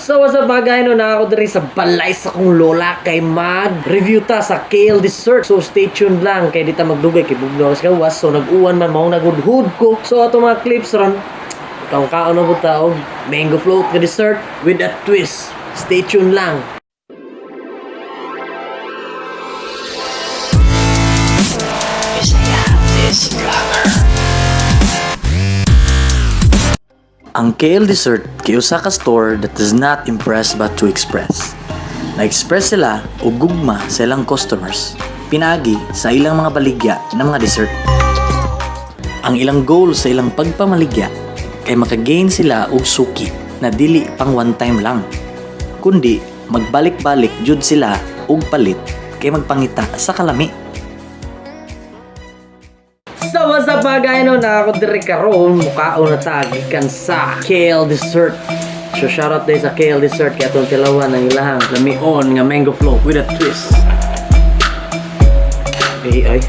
So what's up mga guys, no? Na ako diri sa balay sa kong lola kay mag-review ta sa kale dessert. So stay tuned lang kay dita magdugay kay bugnaw sa gawas. So nag-uwan man mao nagudhud ko. So ato mga clips ron kaon na buta og mango float nga dessert with a twist. Stay tuned lang. Ang kale dessert kay usa ka store that does not impress but to express. Na-express sila og gugma sa ilang customers, pinagi sa ilang mga baligya ng mga dessert. Ang ilang goal sa ilang pagpamaligya kay makagain sila og suki na dili pang one time lang, kundi magbalik-balik jud sila og palit kay magpangita sa kalami. So what's up mga guys, no? Na ako diri karon mukaon na tagikan sa kale dessert. So shoutout day sa kale dessert kay atong tilawan ang ilahang lamion nga mango float with a twist. Ay.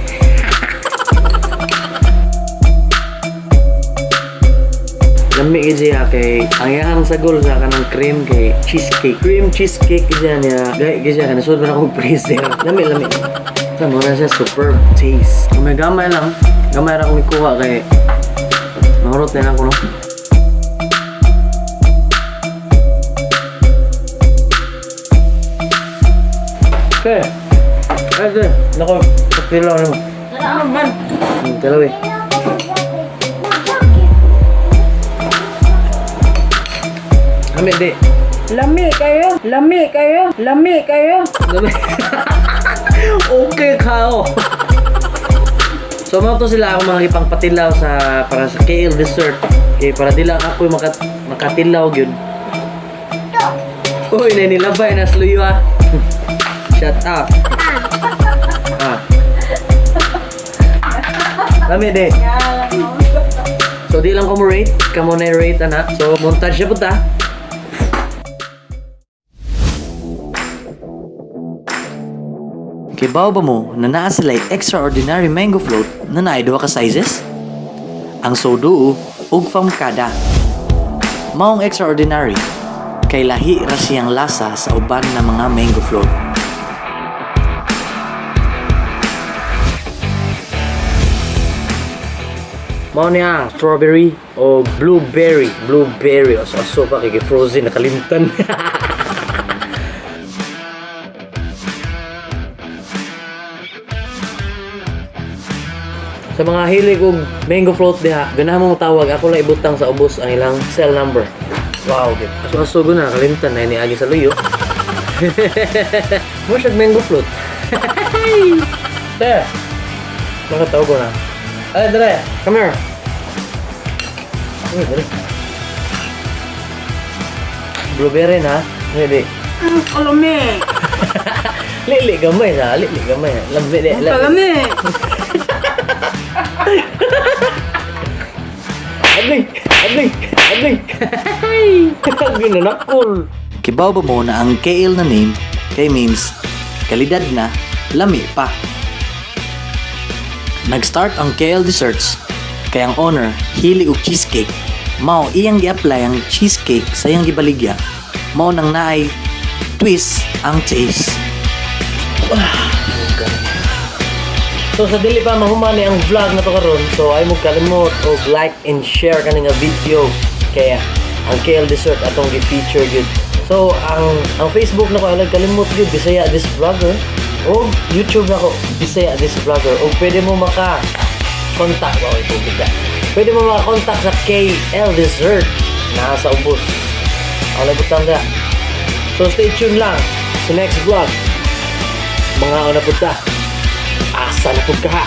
Lami siya kay ang iyang sagol sa kanang cream kay cheesecake. Cream cheesecake siya niya. Gay siya kana sud man ako freezer. Lami. Tama na siya superb taste. Gamay lang. Gamay ra akong ikuha kay mahurot na ako no. Okay. Ate, nako pakilaw na mo. Ano man? Tilaw eh. Ami di. Lami kayo. Lami. Okay kao. So mga to sila ako mga ipangpatilaw sa para sa kale dessert. Okay, para di lang ako makatilaw yun. Uy, nanilabay na sluyo ah. Shut up. Lami de. So di lang ko mo rate. Kamo na rate ana. So montage siya punta. Kay ba mo na naa sila'y extraordinary mango float na naay duha ka sizes? Ang sodu ug famkada. Maong extraordinary kay lahi ra siyang lasa sa uban na mga mango float. Mao niya strawberry o blueberry o so pa kay frozen nakalimtan. Sa mga hilig og mango float diha, ganahan mo tawag ako lang ibutang sa ubos ang ilang cell number. Wow, gid. Aso na kalimtan na niagi sa luyo. Mo siya mango float. There. Makataw ko na. Ay, dre, come here. Ay, dre. Blueberry na. Ready. Kalami. Lili gamay na, Lambi de. Kalami. Agay. Ginanakol. Kibaw ba mo na ang kale na name kay means kalidad na lami pa. Nag-start ang kale desserts kay ang owner hili og cheesecake. Mao iyang gi-apply ang cheesecake sa iyang gibaligya. Mao nang naay twist ang taste. So sa dili pa mahumani ang vlog na to karon, so ay mo kalimot og like and share kaning nga video kaya ang kale dessert atong gi-feature gyud. So ang Facebook nako ay kalimot gyud Bisaya this vlogger o YouTube nako Bisaya this vlogger o pwede mo maka-contact ba ito kita. Pwede mo maka-contact sa KL Dessert na sa ubos. Wala butang da. So stay tuned lang sa next vlog. Mga una punta. Asa na po ka?